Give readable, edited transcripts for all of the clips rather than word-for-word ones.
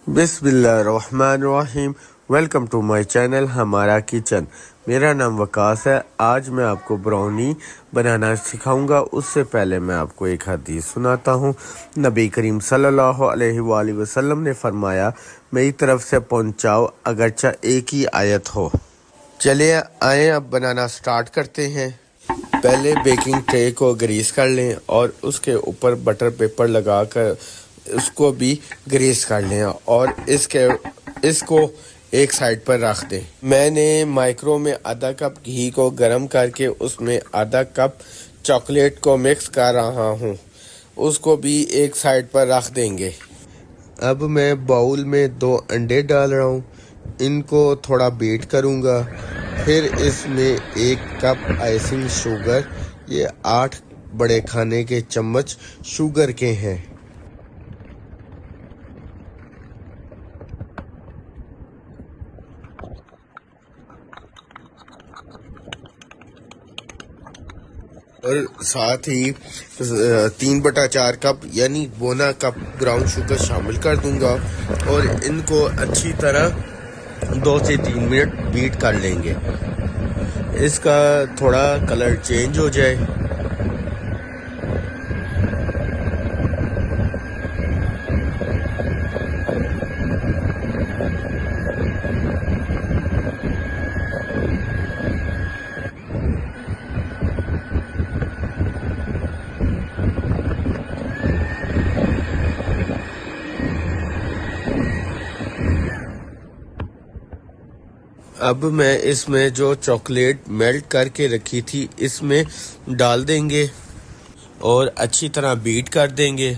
बिस्मिल्लाहिर्रहमानिर्रहीम। Welcome to my channel हमारा kitchen. मेरा नाम वकास है। आज मैं आपको ब्राउनी बनाना सिखाऊंगा। उससे पहले मैं आपको एक हदीस सुनाता हूँ। नबी करीम सल्लल्लाहु अलैहि वसल्लम ने फरमाया, मेरी तरफ से पहुँचाओ अगरचा एक ही आयत हो। चलिए आए अब बनाना स्टार्ट करते हैं। पहले बेकिंग ट्रे को ग्रीस कर लें और उसके ऊपर बटर पेपर लगाकर उसको भी ग्रीस कर लें और इसको एक साइड पर रख दें। मैंने माइक्रो में आधा कप घी को गर्म करके उसमें आधा कप चॉकलेट को मिक्स कर रहा हूँ। उसको भी एक साइड पर रख देंगे। अब मैं बाउल में 2 अंडे डाल रहा हूँ। इनको थोड़ा बीट करूँगा। फिर इसमें 1 कप आइसिंग शुगर, ये 8 बड़े खाने के चम्मच शुगर के हैं। और साथ ही 3/4 कप यानी बोना कप ब्राउन शुगर शामिल कर दूंगा और इनको अच्छी तरह 2 से 3 मिनट बीट कर लेंगे। इसका थोड़ा कलर चेंज हो जाए। अब मैं इसमें जो चॉकलेट मेल्ट करके रखी थी इसमें डाल देंगे और अच्छी तरह बीट कर देंगे।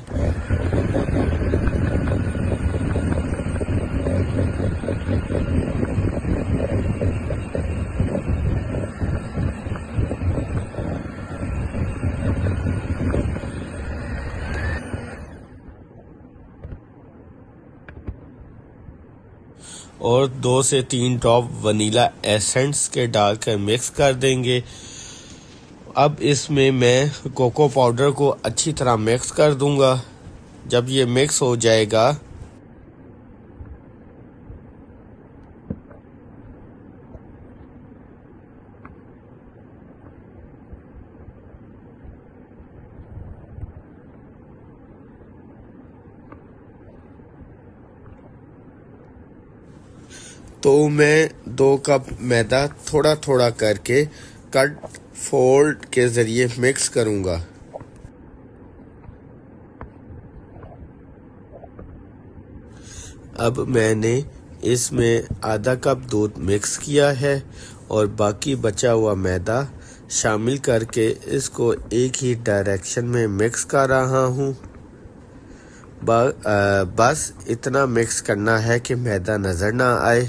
और 2 से 3 ड्रॉप वनीला एसेंस के डालकर मिक्स कर देंगे। अब इसमें मैं कोको पाउडर को अच्छी तरह मिक्स कर दूंगा। जब ये मिक्स हो जाएगा तो मैं 2 कप मैदा थोड़ा थोड़ा करके कट फोल्ड के ज़रिए मिक्स करूँगा। अब मैंने इसमें आधा कप दूध मिक्स किया है और बाकी बचा हुआ मैदा शामिल करके इसको एक ही डायरेक्शन में मिक्स कर रहा हूँ। बस इतना मिक्स करना है कि मैदा नज़र ना आए।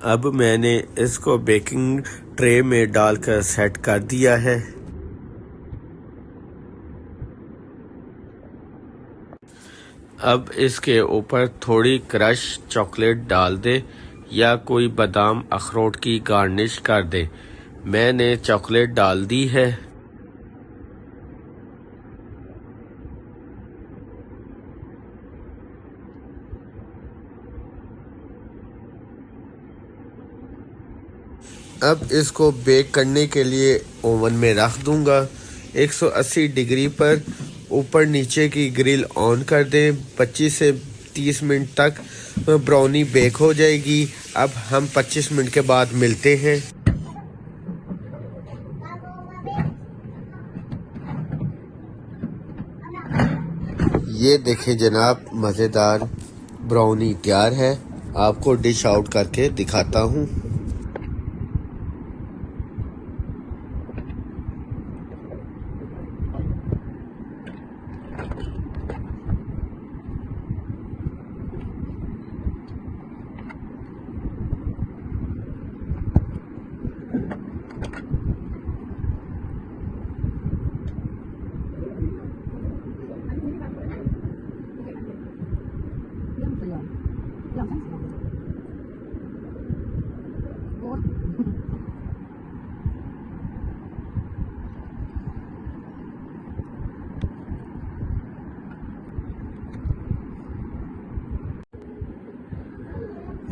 अब मैंने इसको बेकिंग ट्रे में डालकर सेट कर दिया है। अब इसके ऊपर थोड़ी क्रश चॉकलेट डाल दे या कोई बादाम अखरोट की गार्निश कर दे। मैंने चॉकलेट डाल दी है। अब इसको बेक करने के लिए ओवन में रख दूंगा 180 डिग्री पर ऊपर नीचे की ग्रिल ऑन कर दें। 25 से 30 मिनट तक ब्राउनी बेक हो जाएगी। अब हम 25 मिनट के बाद मिलते हैं। ये देखें जनाब, मज़ेदार ब्राउनी तैयार है। आपको डिश आउट करके दिखाता हूँ।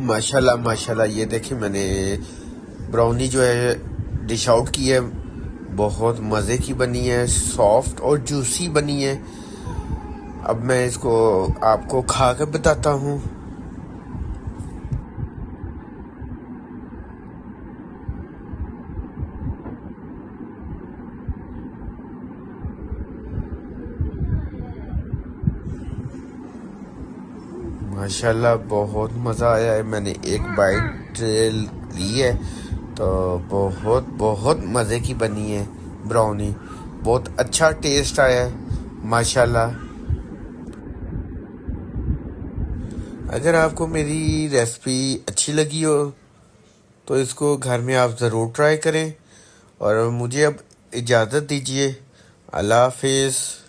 माशाल्लाह माशाल्लाह, ये देखिए मैंने ब्राउनी जो है डिश आउट की है। बहुत मज़े की बनी है, सॉफ्ट और जूसी बनी है। अब मैं इसको आपको खा कर बताता हूँ। माशाल्लाह बहुत मज़ा आया है। मैंने एक बाइट ली है तो बहुत बहुत मज़े की बनी है ब्राउनी। बहुत अच्छा टेस्ट आया है माशाल्लाह। अगर आपको मेरी रेसिपी अच्छी लगी हो तो इसको घर में आप ज़रूर ट्राई करें। और मुझे अब इजाज़त दीजिए। अल्लाह हाफिज़।